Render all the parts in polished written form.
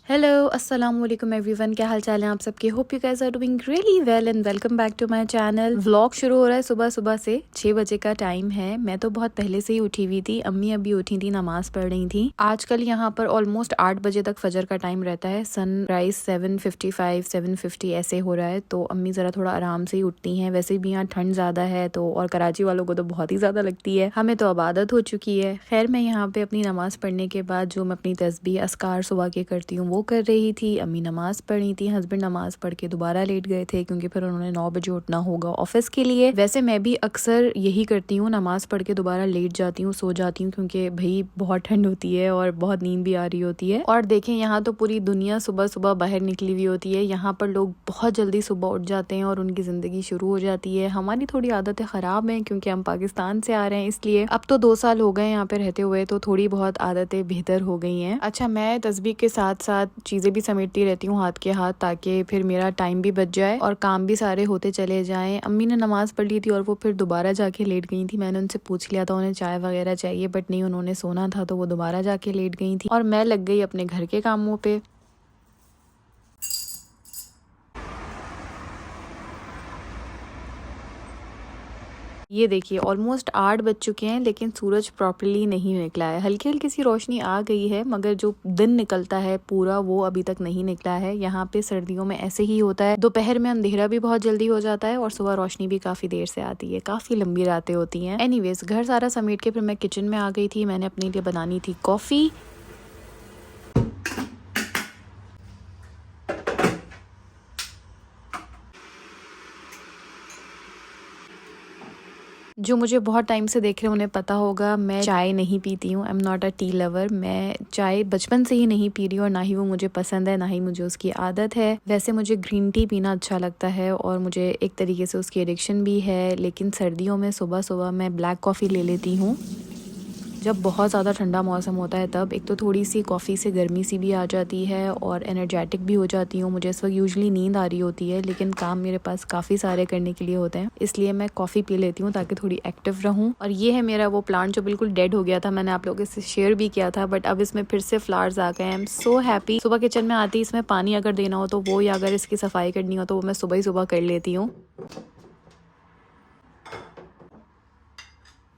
Hello अस्सलाम वालेकुम everyone, क्या हाल चाल है आप सबके। Hope you guys are doing really well and welcome back to my channel. Vlog शुरू हो रहा है सुबह सुबह से। 6 बजे का टाइम है। मैं तो बहुत पहले से ही उठी हुई थी, अम्मी अभी उठी थी, नमाज पढ़ रही थी। आजकल यहाँ पर ऑलमोस्ट 8 बजे तक फजर का टाइम रहता है। सनराइज 7:55 7:50 ऐसे हो रहा है, तो अम्मी जरा थोड़ा आराम से ही उठती हैं। वैसे भी यहाँ ठंड ज्यादा है तो, और कराची वालों को तो बहुत ही ज्यादा लगती है, हमें तो अब आदत हो चुकी है। खैर मैं यहाँ पे अपनी नमाज पढ़ने के बाद जो मैं अपनी तस्बीह अस्कार सुबह के करती हूँ वो कर रही थी। अम्मी नमाज पढ़ी थी, हस्बैंड नमाज पढ़ के दोबारा लेट गए थे क्योंकि फिर उन्होंने 9 बजे उठना होगा ऑफिस के लिए। वैसे मैं भी अक्सर यही करती हूँ, नमाज पढ़ के दोबारा लेट जाती हूँ, सो जाती हूँ, क्योंकि भाई बहुत ठंड होती है और बहुत नींद भी आ रही होती है। और देखें यहाँ तो पूरी दुनिया सुबह सुबह बाहर निकली हुई होती है। यहाँ पर लोग बहुत जल्दी सुबह उठ जाते हैं और उनकी जिंदगी शुरू हो जाती है। हमारी थोड़ी आदतें खराब हैं क्योंकि हम पाकिस्तान से आ रहे हैं, इसलिए अब तो 2 साल हो गए यहाँ पे रहते हुए, तो थोड़ी बहुत आदतें बेहतर हो गई हैं। अच्छा, मैं तस्बीह के साथ साथ चीजें भी समेटती रहती हूँ हाथ के हाथ, ताकि फिर मेरा टाइम भी बच जाए और काम भी सारे होते चले जाएं। अम्मी ने नमाज पढ़ ली थी और वो फिर दोबारा जाके लेट गई थी। मैंने उनसे पूछ लिया था उन्हें चाय वगैरह चाहिए, बट नहीं, उन्होंने सोना था तो वो दोबारा जाके लेट गई थी और मैं लग गई अपने घर के कामों पे। ये देखिए ऑलमोस्ट 8 बज चुके हैं लेकिन सूरज प्रॉपर्ली नहीं निकला है। हल्की हल्की सी रोशनी आ गई है मगर जो दिन निकलता है पूरा वो अभी तक नहीं निकला है। यहाँ पे सर्दियों में ऐसे ही होता है, दोपहर में अंधेरा भी बहुत जल्दी हो जाता है और सुबह रोशनी भी काफी देर से आती है, काफी लंबी रातें होती हैं। एनीवेज, घर सारा समेट के फिर मैं किचन में आ गई थी। मैंने अपने लिए बनानी थी कॉफी। जो मुझे बहुत टाइम से देख रहे हैं उन्हें पता होगा मैं चाय नहीं पीती हूँ। I am not a tea lover. मैं चाय बचपन से ही नहीं पी रही और ना ही वो मुझे पसंद है, ना ही मुझे उसकी आदत है। वैसे मुझे ग्रीन टी पीना अच्छा लगता है और मुझे एक तरीके से उसकी एडिक्शन भी है, लेकिन सर्दियों में सुबह सुबह मैं ब्लैक कॉफ़ी ले लेती हूँ। जब बहुत ज़्यादा ठंडा मौसम होता है तब एक तो थोड़ी सी कॉफ़ी से गर्मी सी भी आ जाती है और एनर्जेटिक भी हो जाती हूँ। मुझे इस वक्त यूजुअली नींद आ रही होती है लेकिन काम मेरे पास काफ़ी सारे करने के लिए होते हैं, इसलिए मैं कॉफ़ी पी लेती हूँ ताकि थोड़ी एक्टिव रहूँ। और ये है मेरा वो प्लांट जो बिल्कुल डेड हो गया था, मैंने आप लोगों से शेयर भी किया था, बट अब इसमें फिर से फ्लावर्स आ गए। I am so happy. सुबह किचन में आती, इसमें पानी अगर देना हो तो वो, या अगर इसकी सफाई करनी हो तो वो मैं सुबह ही सुबह कर लेती हूँ।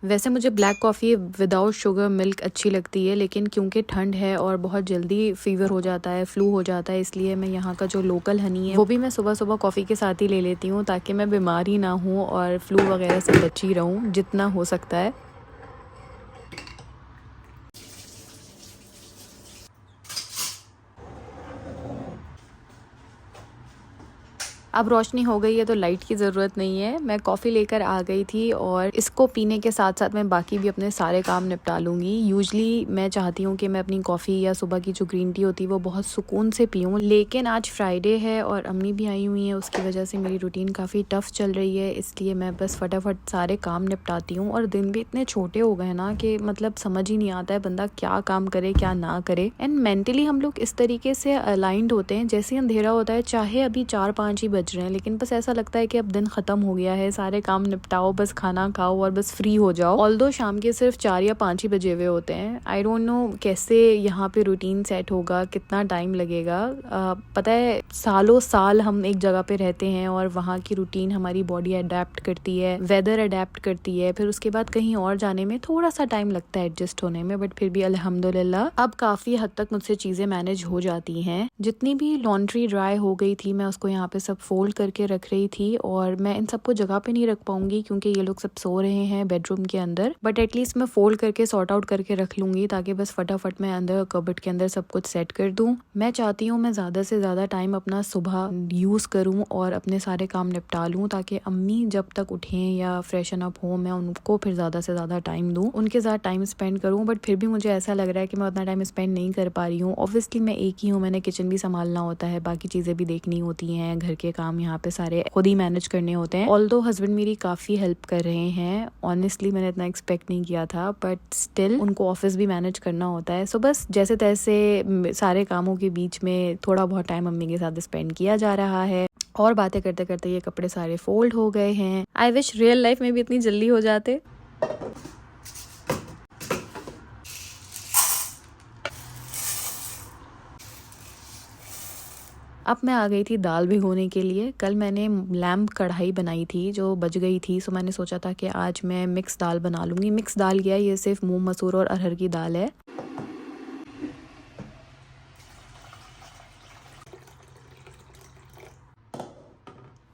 वैसे मुझे black coffee without sugar milk अच्छी लगती है, लेकिन क्योंकि ठंड है और बहुत जल्दी फीवर हो जाता है, फ्लू हो जाता है, इसलिए मैं यहाँ का जो लोकल हनी है वो भी मैं सुबह सुबह कॉफ़ी के साथ ही ले लेती हूँ ताकि मैं बीमार ही ना हूँ और फ्लू वगैरह से बची रहूँ जितना हो सकता है। अब रोशनी हो गई है तो लाइट की ज़रूरत नहीं है। मैं कॉफ़ी लेकर आ गई थी और इसको पीने के साथ साथ मैं बाकी भी अपने सारे काम निपटा लूँगी। यूजुअली मैं चाहती हूँ कि मैं अपनी कॉफ़ी या सुबह की जो ग्रीन टी होती है वो बहुत सुकून से पीऊँ, लेकिन आज फ्राइडे है और अम्मी भी आई हुई हैं, उसकी वजह से मेरी रूटीन काफ़ी टफ चल रही है, इसलिए मैं बस फटाफट सारे काम निपटाती हूँ। और दिन भी इतने छोटे हो गए ना कि मतलब समझ ही नहीं आता है बंदा क्या काम करे क्या ना करे। एंड मेंटली हम लोग इस तरीके से अलाइंड होते हैं, जैसे अंधेरा होता है चाहे अभी 4-5 ही बज रहे हैं, लेकिन बस ऐसा लगता है कि अब दिन खत्म हो गया है, सारे काम निपटाओ, बस खाना खाओ और बस फ्री हो जाओ। ऑल्दो शाम के सिर्फ 4 या 5 ही बजे हुए होते हैं। आई डोंट नो कैसे यहाँ पे रूटीन सेट होगा, कितना टाइम लगेगा। पता है सालों साल हम एक जगह पे रहते हैं और वहाँ की रूटीन हमारी बॉडी अडेप्ट करती है, वेदर अडेप्ट करती है, फिर उसके बाद कहीं और जाने में थोड़ा सा टाइम लगता है एडजस्ट होने में, बट फिर भी अल्हम्दुलिल्लाह अब काफी हद तक मुझसे चीजें मैनेज हो जाती हैं। जितनी भी लॉन्ड्री ड्राई हो गई थी मैं उसको यहाँ पे सब फोल्ड करके रख रही थी और मैं इन सबको जगह पे नहीं रख पाऊंगी क्योंकि ये लोग सब सो रहे हैं बेडरूम के अंदर, बट एटलीस्ट मैं फोल्ड करके सॉर्ट आउट करके रख लूंगी ताकि बस फटाफट मैं अंदर कबर्ड के अंदर सब कुछ सेट कर दूं। मैं चाहती हूँ मैं ज़्यादा से ज़्यादा टाइम अपना सुबह यूज़ करूँ और अपने सारे काम निपटा लूँ ताकि अम्मी जब तक उठें या फ्रेशन अप हो मैं उनको फिर ज़्यादा से ज़्यादा टाइम दूँ, उनके साथ टाइम स्पेंड करूँ। बट फिर भी मुझे ऐसा लग रहा है कि मैं उतना टाइम स्पेंड नहीं कर पा रही हूँ। ऑब्वियसली मैं एक ही हूँ, मैंने किचन भी संभालना होता है, बाकी चीज़ें भी देखनी होती हैं, घर के काम यहाँ पे सारे खुद ही मैनेज करने होते हैं। ऑल्दो हस्बैंड मेरी काफ़ी हेल्प कर रहे हैं, ऑनेस्टली मैंने इतना एक्सपेक्ट नहीं किया था, बट स्टिल उनको ऑफिस भी मैनेज करना होता है। सो बस जैसे तैसे सारे कामों के बीच में थोड़ा बहुत टाइम मम्मी के साथ स्पेंड किया जा रहा है और बातें करते करते ये कपड़े सारे फोल्ड हो गए हैं। आई विश रियल लाइफ में भी इतनी जल्दी हो जाते। अब मैं आ गई थी दाल भिगोने के लिए। कल मैंने लैम्प कढ़ाई बनाई थी जो बच गई थी, सो मैंने सोचा था कि आज मैं मिक्स दाल बना लूँगी। मिक्स दाल क्या है, ये सिर्फ मूंग मसूर और अरहर की दाल है।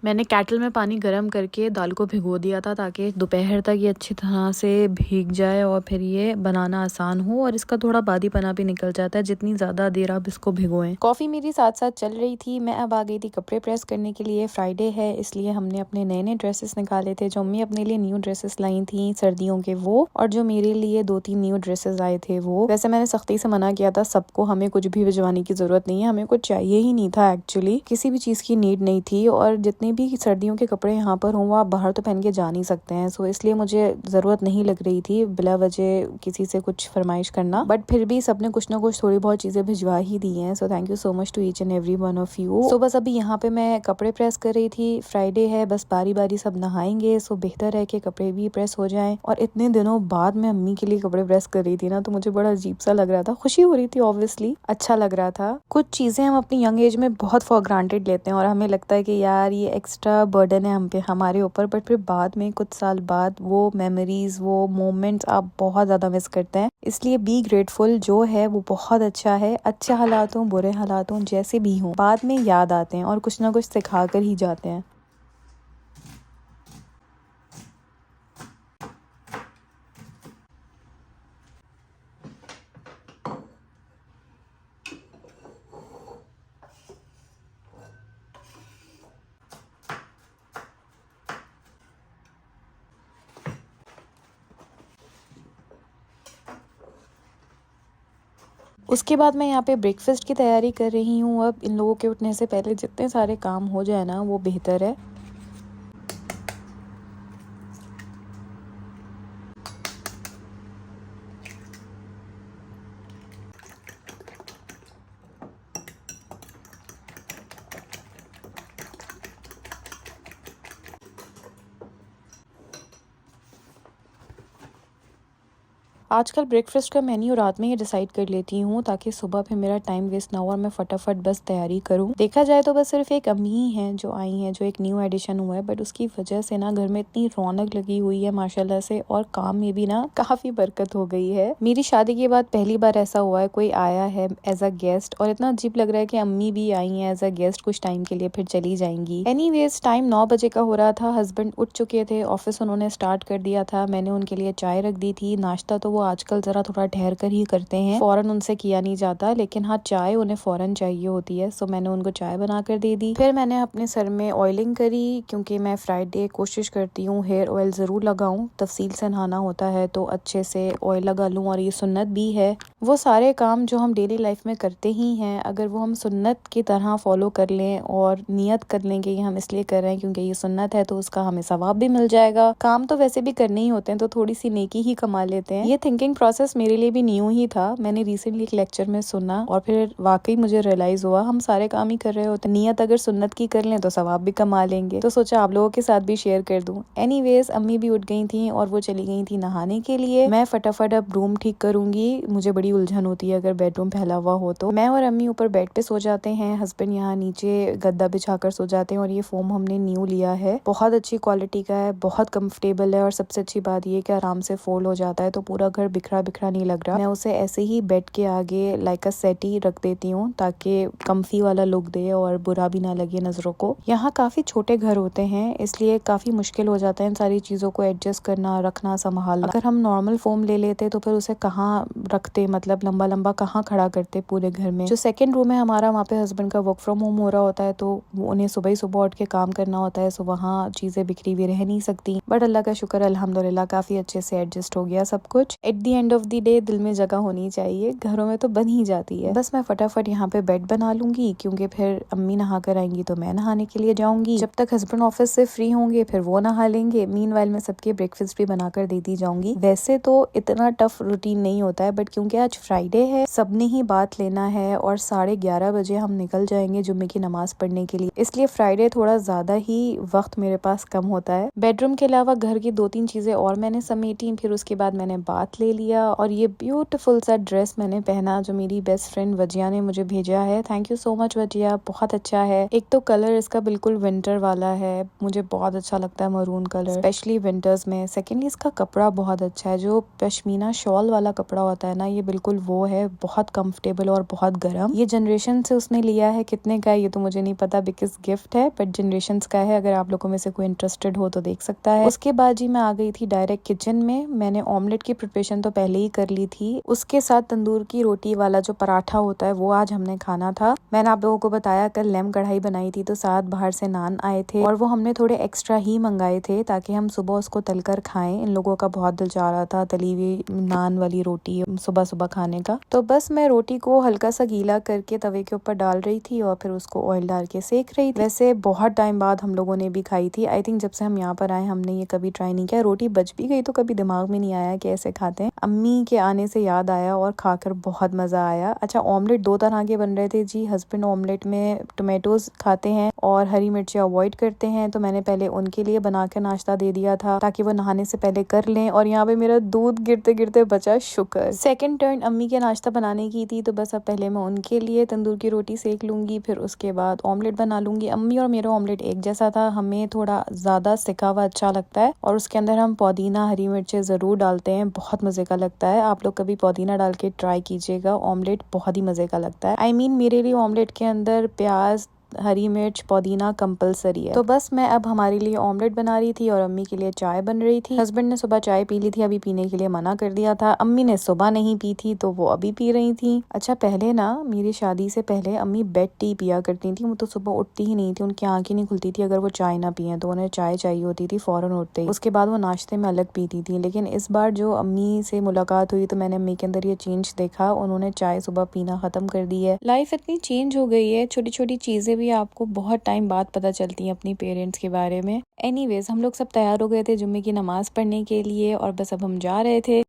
मैंने केटल में पानी गर्म करके दाल को भिगो दिया था ताकि दोपहर तक ये अच्छी तरह से भीग जाए और फिर ये बनाना आसान हो और इसका थोड़ा बादीपना भी निकल जाता है जितनी ज़्यादा देर आप इसको भिगोएं। कॉफ़ी मेरी साथ साथ चल रही थी। मैं अब आ गई थी कपड़े प्रेस करने के लिए। फ्राइडे है इसलिए हमने अपने नए नए ड्रेसेस निकाले थे। जो अम्मी अपने लिए न्यू ड्रेसेस लाई थी सर्दियों के वो, और जो मेरे लिए 2-3 न्यू ड्रेसेस आए थे वो। वैसे मैंने सख्ती से मना किया था सबको, हमें कुछ भी भिजवाने की जरूरत नहीं है, हमें कुछ चाहिए ही नहीं था, एक्चुअली किसी भी चीज़ की नीड नहीं थी। और जितने भी सर्दियों के कपड़े यहाँ पर हों वो आप बाहर तो पहन के जा नहीं सकते हैं, सो इसलिए मुझे ज़रूरत नहीं लग रही थी बिला वजह किसी से कुछ फरमाइश करना। बट फिर भी सबने कुछ ना कुछ थोड़ी बहुत चीज़ें भिजवा ही दी हैं, so thank you so much to each and every one of you. So बस अभी यहाँ पे मैं कपड़े प्रेस कर रही थी। फ्राइडे है, बस बारी बारी सब नहाएंगे, सो बेहतर है कि कपड़े भी प्रेस हो जाएं। और इतने दिनों बाद मैं अम्मी के लिए कपड़े प्रेस कर रही थी ना, तो मुझे बड़ा अजीब सा लग रहा था। खुशी हो रही थी, ऑब्वियसली अच्छा लग रहा था। कुछ चीज़ें हम अपनी यंग एज में बहुत फॉर ग्रांटेड लेते हैं और हमें लगता है कि यार ये एक्स्ट्रा बर्डन है हम पे, हमारे ऊपर, बट फिर बाद में कुछ साल बाद वो मेमोरीज, वो मोमेंट्स आप बहुत ज़्यादा मिस करते हैं। इसलिए बी ग्रेटफुल, जो है वो बहुत अच्छा है। अच्छे हालात हों बुरे हालात हों जैसे भी हों, बाद में याद आते हैं और कुछ ना कुछ सिखा कर ही जाते हैं। उसके बाद मैं यहाँ पे ब्रेकफास्ट की तैयारी कर रही हूँ। अब इन लोगों के उठने से पहले जितने सारे काम हो जाए ना वो बेहतर है। आजकल ब्रेकफास्ट का मेन्यू रात में ही डिसाइड कर लेती हूँ ताकि सुबह फिर मेरा टाइम वेस्ट ना हो और मैं फटाफट बस तैयारी करूँ। देखा जाए तो बस सिर्फ एक अम्मी ही हैं जो आई हैं, जो एक न्यू एडिशन हुआ है, बट उसकी वजह से ना घर में इतनी रौनक लगी हुई है माशाल्लाह से, और काम में भी ना काफी बरकत हो गई है। मेरी शादी के बाद पहली बार ऐसा हुआ है कोई आया है एज अ गेस्ट, और इतना अजीब लग रहा है कि अम्मी भी आई है एज अ गेस्ट कुछ टाइम के लिए फिर चली जाएंगी। एनीवेज टाइम 9 बजे का हो रहा था। हस्बैंड उठ चुके थे, ऑफिस उन्होंने स्टार्ट कर दिया था। मैंने उनके लिए चाय रख दी थी। नाश्ता तो वो आजकल जरा थोड़ा ठहर कर ही करते हैं, फौरन उनसे किया नहीं जाता, लेकिन हाँ चाय उन्हें फौरन चाहिए होती है, सो मैंने उनको चाय बना कर दे दी। फिर मैंने अपने सर में ऑयलिंग करी क्योंकि मैं फ्राइडे कोशिश करती हूँ हेयर ऑयल जरूर लगाऊं। तफसील से नहाना होता है तो अच्छे से ऑयल लगा लूं, और ये सुन्नत भी है। वो सारे काम जो हम डेली लाइफ में करते ही हैं, अगर वो हम सुन्नत की तरह फॉलो कर लें और नियत कर लें कि ये हम इसलिए कर रहे हैं क्योंकि ये सुन्नत है, तो उसका हमें सवाब भी मिल जाएगा। काम तो वैसे भी करने ही होते हैं तो थोड़ी सी नेकी ही कमा लेते हैं। ये थिंकिंग प्रोसेस मेरे लिए भी न्यू ही था। मैंने रिसेंटली एक लेक्चर में सुना और फिर वाकई मुझे रियलाइज हुआ हम सारे काम ही कर रहे होते, नियत अगर सुन्नत की कर लें तो सवाब भी कमा लेंगे, तो सोचा आप लोगों के साथ भी शेयर कर दूं। एनीवेज अम्मी भी उठ गई थी और वो चली गई थी नहाने के लिए। मैं फटाफट अब रूम ठीक करूंगी। मुझे बड़ी उलझन होती है अगर बेडरूम फैला हुआ हो तो। मैं और अम्मी ऊपर बेड पे सो जाते हैं, हस्बैंड यहाँ नीचे गद्दा बिछाकर सो जाते हैं, और ये फोम हमने न्यू लिया है, बहुत अच्छी क्वालिटी का है, बहुत कंफर्टेबल है, और सबसे अच्छी बात ये कि आराम से फोल्ड हो जाता है तो पूरा घर बिखरा बिखरा नहीं लग रहा। मैं उसे ऐसे ही बेड के आगे लाइक अ सेटी रख देती हूँ ताकि कम्फी वाला लुक दे और बुरा भी ना लगे नजरों को। यहाँ काफी छोटे घर होते हैं इसलिए काफी मुश्किल हो जाता है इन सारी चीजों को एडजस्ट करना, रखना, संभालना। अगर हम नॉर्मल फोम ले लेते तो फिर उसे कहाँ रखते, मतलब लंबा लंबा कहाँ खड़ा करते पूरे घर में। जो सेकंड रूम है हमारा, वहाँ पे हस्बैंड का वर्क फ्रॉम होम हो रहा होता है तो उन्हें सुबह ही सुबह उठ के काम करना होता है, सो वहाँ चीजें बिखरी हुई रह नहीं सकती। बट अल्लाह का शुक्र अल्हम्दुलिल्लाह काफी अच्छे से एडजस्ट हो गया सब कुछ। At the end of the day दिल में जगह होनी चाहिए, घरों में तो बन ही जाती है। बस मैं फटाफट यहाँ पे बेड बना लूंगी क्योंकि फिर अम्मी नहा कर आएंगी तो मैं नहाने के लिए जाऊंगी। जब तक हस्बैंड ऑफिस से फ्री होंगे फिर वो नहा लेंगे। मीनवाइल मैं सबके ब्रेकफास्ट भी बनाकर देती जाऊंगी। वैसे तो इतना टफ रूटीन नहीं होता है बट क्योंकि आज फ्राइडे है, सबने ही बात लेना है और 11:30 बजे हम निकल जाएंगे जुम्मे की नमाज पढ़ने के लिए, इसलिए फ्राइडे थोड़ा ज्यादा ही वक्त मेरे पास कम होता है। बेडरूम के अलावा घर की 2-3 चीजें और मैंने समेटी, फिर उसके बाद मैंने बात ले लिया और ये ब्यूटीफुल सा ड्रेस मैंने पहना जो मेरी बेस्ट फ्रेंड वजिया ने मुझे भेजा है। Thank you so much Wajiha, बहुत अच्छा है। एक तो कलर इसका बिल्कुल विंटर वाला है, मुझे बहुत अच्छा लगता है मरून कलर स्पेशली विंटर्स में। सेकेंडली इसका कपड़ा बहुत अच्छा है, जो पश्मीना शॉल वाला कपड़ा होता है ना, ये बिल्कुल वो है, बहुत कंफर्टेबल और बहुत गर्म। ये जनरेशन से उसने लिया है, कितने का है ये तो मुझे नहीं पता बिकॉज गिफ्ट है, बट जनरेशन का है। अगर आप लोगों में से कोई इंटरेस्टेड हो तो देख सकता है। उसके बाद जी मैं आ गई थी डायरेक्ट किचन में। मैंने ऑमलेट की प्रिपरेशन तो पहले ही कर ली थी, उसके साथ तंदूर की रोटी वाला जो पराठा होता है वो आज हमने खाना था। मैंने आप लोगों को बताया कल लैम कढ़ाई बनाई थी तो साथ बाहर से नान आए थे और वो हमने थोड़े एक्स्ट्रा ही मंगाए थे ताकि हम सुबह उसको तलकर खाएं। इन लोगों का बहुत दिल चाह रहा था तली हुई नान वाली रोटी सुबह सुबह खाने का। तो बस मैं रोटी को हल्का सा गीला करके तवे के ऊपर डाल रही थी और फिर उसको ऑयल डाल के सेक रही थी। वैसे बहुत टाइम बाद हम लोगों ने भी खाई थी। आई थिंक जब से हम यहाँ पर आए हमने ये कभी ट्राई नहीं किया। रोटी बच भी गई तो कभी दिमाग में नहीं आया कि ऐसे खाते हैं। अम्मी के आने से याद आया और खाकर बहुत मजा आया। अच्छा, ऑमलेट 2 तरह के बन रहे थे जी। हस्बैंड ऑमलेट में टोमेटोज खाते हैं और हरी मिर्ची अवॉइड करते हैं, तो मैंने पहले उनके लिए बना के नाश्ता दे दिया था ताकि वो नहाने से पहले कर लें। और यहाँ पे मेरा दूध गिरते गिरते बचा, शुक्र। सेकंड टर्न अम्मी के नाश्ता बनाने की थी तो बस अब पहले मैं उनके लिए तंदूर की रोटी सेक लूंगी, फिर उसके बाद ऑमलेट बना लूंगी। अम्मी और मेरा ऑमलेट एक जैसा था, हमें थोड़ा ज्यादा सिका हुआ अच्छा लगता है और उसके अंदर हम पुदीना हरी मिर्चें जरूर डालते हैं, बहुत मजे का लगता है। आप लोग कभी पुदीना डाल के ट्राई कीजिएगा, ऑमलेट बहुत ही मजे का लगता है। आई मीन मेरे लिए ऑमलेट के अंदर प्याज हरी मिर्च पुदीना कंपलसरी है। तो बस मैं अब हमारे लिए ऑमलेट बना रही थी और अम्मी के लिए चाय बन रही थी। हस्बैंड ने सुबह चाय पी ली थी, अभी पीने के लिए मना कर दिया था। अम्मी ने सुबह नहीं पी थी तो वो अभी पी रही थी। अच्छा, पहले ना मेरी शादी से पहले अम्मी बेड टी पिया करती थी। वो तो सुबह उठती ही नहीं थी, उनकी आंख ही नहीं खुलती थी अगर वो चाय ना पिए, तो उन्हें चाय चाहिए होती थी फौरन उठते ही। उसके बाद वो नाश्ते में अलग पीती थी। लेकिन इस बार जो अम्मी से मुलाकात हुई तो मैंने अम्मी के अंदर ये चेंज देखा, उन्होंने चाय सुबह पीना खत्म कर दी है। लाइफ इतनी चेंज हो गई है, छोटी छोटी चीजें भी आपको बहुत टाइम बाद पता चलती हैं अपनी पेरेंट्स के बारे में। एनीवेज हम लोग सब तैयार हो गए थे जुम्मे की नमाज पढ़ने के लिए और बस अब हम जा रहे थे।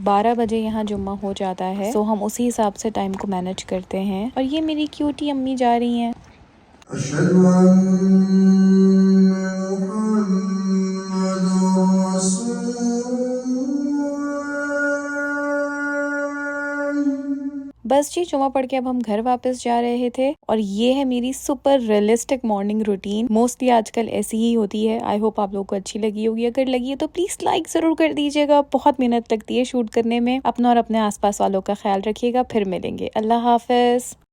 12 बजे यहाँ जुम्मा हो जाता है, तो हम उसी हिसाब से टाइम को मैनेज करते हैं। और ये मेरी क्यूटी अम्मी जा रही हैं। बस जी जुमा पढ़ के अब हम घर वापस जा रहे थे और ये है मेरी super realistic morning routine. Mostly आजकल ऐसी ही होती है। आई होप आप लोगों को अच्छी लगी होगी। अगर लगी है तो प्लीज लाइक जरूर कर दीजिएगा। बहुत मेहनत लगती है शूट करने में। अपना और अपने आसपास वालों का ख्याल रखिएगा। फिर मिलेंगे। अल्लाह हाफिज।